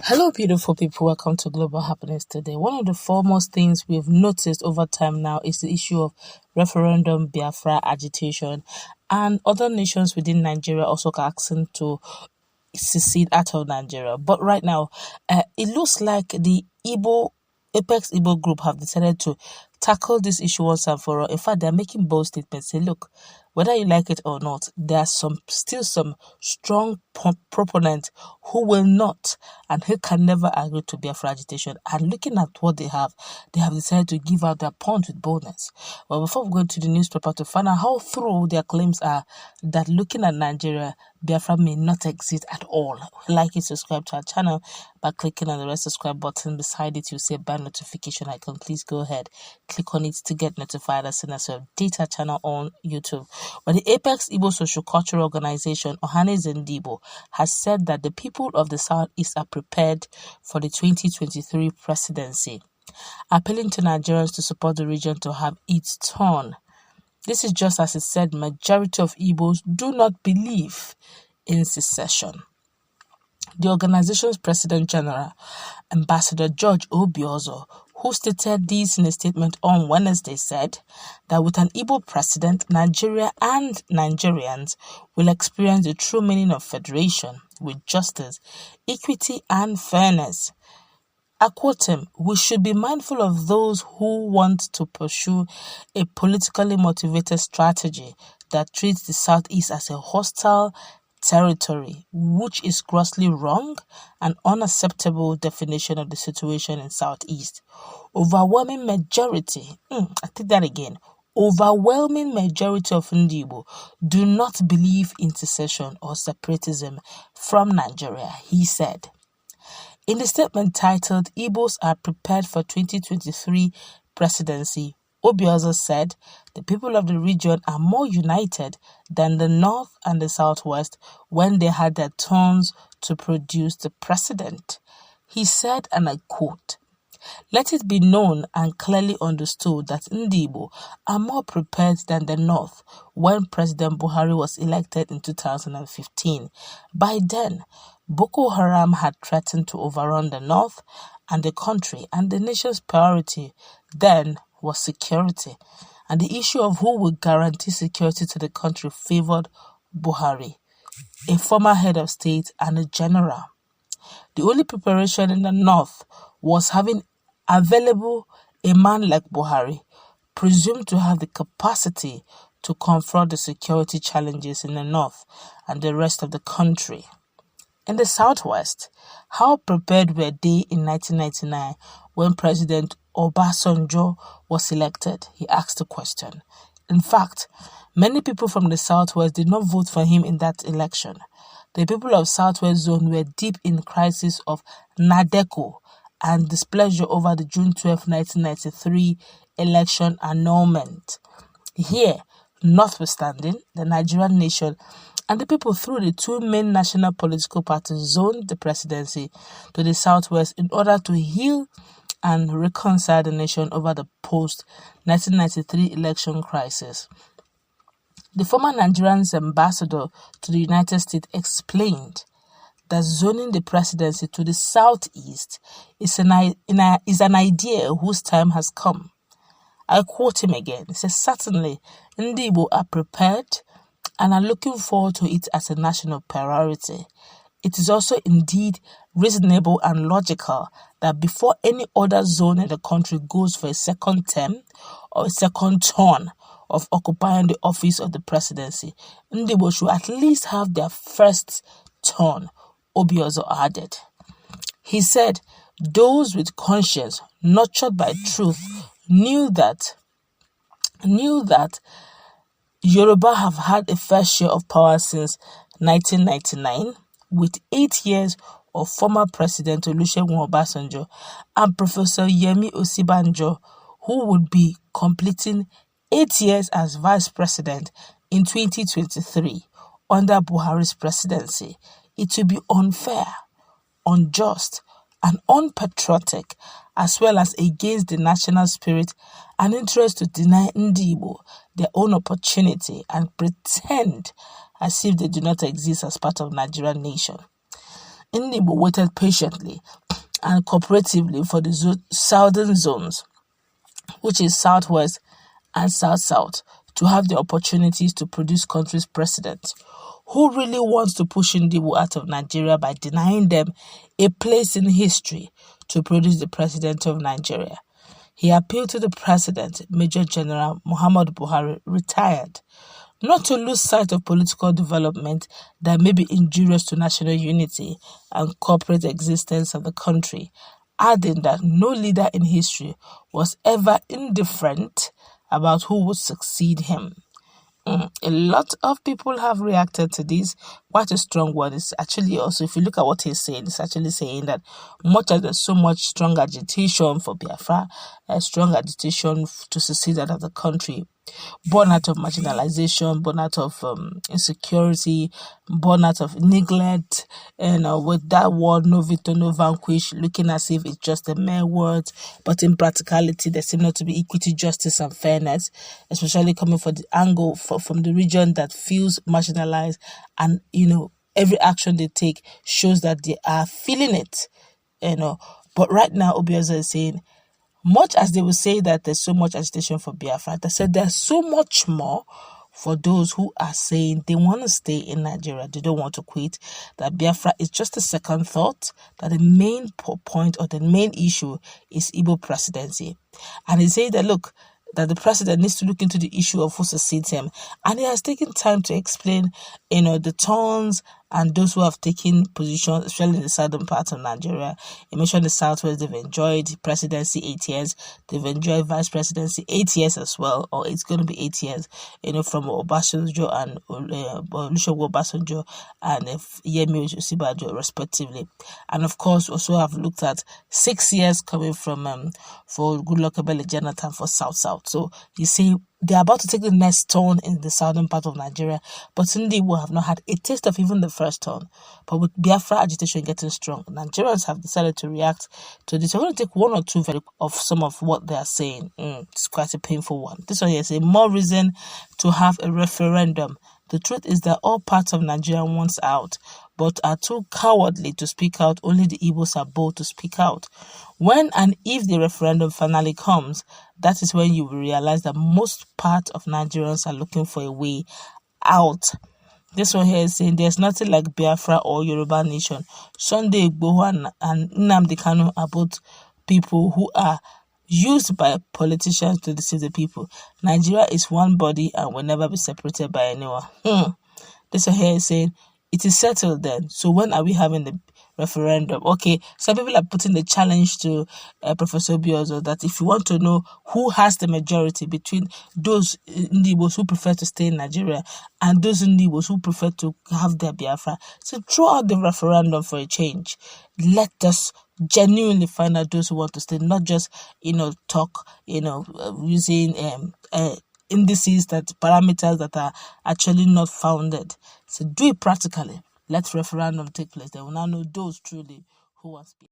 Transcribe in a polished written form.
Hello, beautiful people. Welcome to Global Happiness Today. One of the foremost things we've noticed over time now is the issue of referendum, Biafra, agitation, and other nations within Nigeria also asking to secede out of Nigeria. But right now, it looks like the Apex Igbo group have decided to tackle this issue once and for all. In fact, they're making bold statements. Say, look, whether you like it or not, there are still some strong proponents who will not and who can never agree to Biafra agitation. And looking at what they have decided to give out their point with boldness. Well, before we go to the newspaper to find out how true their claims are that looking at Nigeria, Biafra may not exist at all. Like and subscribe to our channel by clicking on the red subscribe button. Beside it, you'll see a bell notification icon. Please go ahead, click on it to get notified as soon as we update our channel on YouTube. But the Apex Igbo Social Cultural Organization, Ohaneze Ndigbo, has said that the people of the Southeast are prepared for the 2023 presidency, appealing to Nigerians to support the region to have its turn. This is just as it said, majority of Igbos do not believe in secession. The organization's President General, Ambassador George Obiozo, who stated this in a statement on Wednesday, said that with an Igbo president, Nigeria and Nigerians will experience the true meaning of federation with justice, equity, and fairness. I quote him, "We should be mindful of those who want to pursue a politically motivated strategy that treats the Southeast as a hostile territory, which is grossly wrong and unacceptable definition of the situation in Southeast. Overwhelming majority, overwhelming majority of Ndigbo do not believe in secession or separatism from Nigeria," he said. In the statement titled, "Igbos are prepared for 2023 presidency," Obiozo said the people of the region are more united than the North and the Southwest when they had their turns to produce the president. He said, and I quote, "Let it be known and clearly understood that Ndigbo are more prepared than the North when President Buhari was elected in 2015. By then, Boko Haram had threatened to overrun the North and the country, and the nation's priority then was security. And the issue of who will guarantee security to the country favored Buhari, a former head of state and a general. The only preparation in the North was having available a man like Buhari, presumed to have the capacity to confront the security challenges in the North and the rest of the country. In the Southwest, how prepared were they in 1999 when President Obasanjo was elected?" He asked the question. In fact, many people from the Southwest did not vote for him in that election. The people of Southwest Zone were deep in crisis of Nadeko and displeasure over the June 12, 1993 election annulment. Here, notwithstanding, the Nigerian nation and the people through the two main national political parties zoned the presidency to the Southwest in order to heal and reconcile the nation over the post-1993 election crisis. The former Nigerian's ambassador to the United States explained that zoning the presidency to the Southeast is an idea whose time has come. I quote him again. He says, "Certainly, Ndigbo are prepared and are looking forward to it as a national priority. It is also indeed reasonable and logical that before any other zone in the country goes for a second term or a second turn of occupying the office of the presidency, Ndigbo should at least have their first turn," Obiozo added. He said, "Those with conscience nurtured by truth knew that Yoruba have had a fair share of power since 1999, with 8 years of former President Olusegun Obasanjo and Professor Yemi Osibanjo, who would be completing 8 years as Vice President in 2023 under Buhari's presidency. It will be unfair, unjust, and unpatriotic, as well as against the national spirit and interest to deny Ndigbo their own opportunity and pretend as if they do not exist as part of Nigerian nation." Ndigbo waited patiently and cooperatively for the southern zones, which is southwest and south-south, to have the opportunities to produce country's president. Who really wants to push Ndigbo out of Nigeria by denying them a place in history to produce the president of Nigeria? He appealed to the president, Major General Muhammadu Buhari, retired, not to lose sight of political development that may be injurious to national unity and corporate existence of the country, adding that no leader in history was ever indifferent about who would succeed him. A lot of people have reacted to this. Quite a strong word. It's actually also, if you look at what he's saying, it's actually saying that much as there's so much strong agitation for Biafra, strong agitation to secede out of the country, born out of marginalization, born out of insecurity, born out of neglect, and with that word, no victor, no vanquish, looking as if it's just a mere word, but in practicality, there seems not to be equity, justice, and fairness, especially coming from the angle from the region that feels marginalized, and every action they take shows that they are feeling it, But right now, Obiaza is saying, much as they will say that there's so much agitation for Biafra, they said there's so much more for those who are saying they want to stay in Nigeria, they don't want to quit, that Biafra is just a second thought, that the main point or the main issue is Igbo presidency. And he said that, look, that the president needs to look into the issue of who succeeds him. And he has taken time to explain, the turns and those who have taken positions, especially in the southern part of Nigeria. He mentioned the southwest, they've enjoyed presidency 8 years. They've enjoyed vice presidency 8 years as well, or it's going to be 8 years, from Obasanjo and Olusegun Obasanjo and Yemi Osibajo, respectively. And of course, also have looked at 6 years coming from for Goodluck Ebele Jonathan for South-South. So you see, they're about to take the next turn in the southern part of Nigeria, but Ndigbo have not had a taste of even the first turn. But with Biafra agitation getting strong, Nigerians have decided to react to this. I'm going to take one or two of some of what they are saying. It's quite a painful one. This one here is more reason to have a referendum. The truth is that all parts of Nigeria wants out, but are too cowardly to speak out. Only the Igbos are bold to speak out. When and if the referendum finally comes, that is when you will realize that most part of Nigerians are looking for a way out. This one here is saying there's nothing like Biafra or Yoruba nation. Sunday Igbo and Nnamdi Kanu are both people who are used by politicians to deceive the people. Nigeria is one body and will never be separated by anyone. This one here is saying it is settled then. So when are we having the referendum? Okay, some people are putting the challenge to Professor Biozo that if you want to know who has the majority between those Ndigbo who prefer to stay in Nigeria and those Ndigbo who prefer to have their Biafra, so throw out the referendum for a change. Let us genuinely find out those who want to stay, not just talk using indices, that parameters that are actually not founded. So do it practically. Let referendum take place. They will now know those truly who want to be.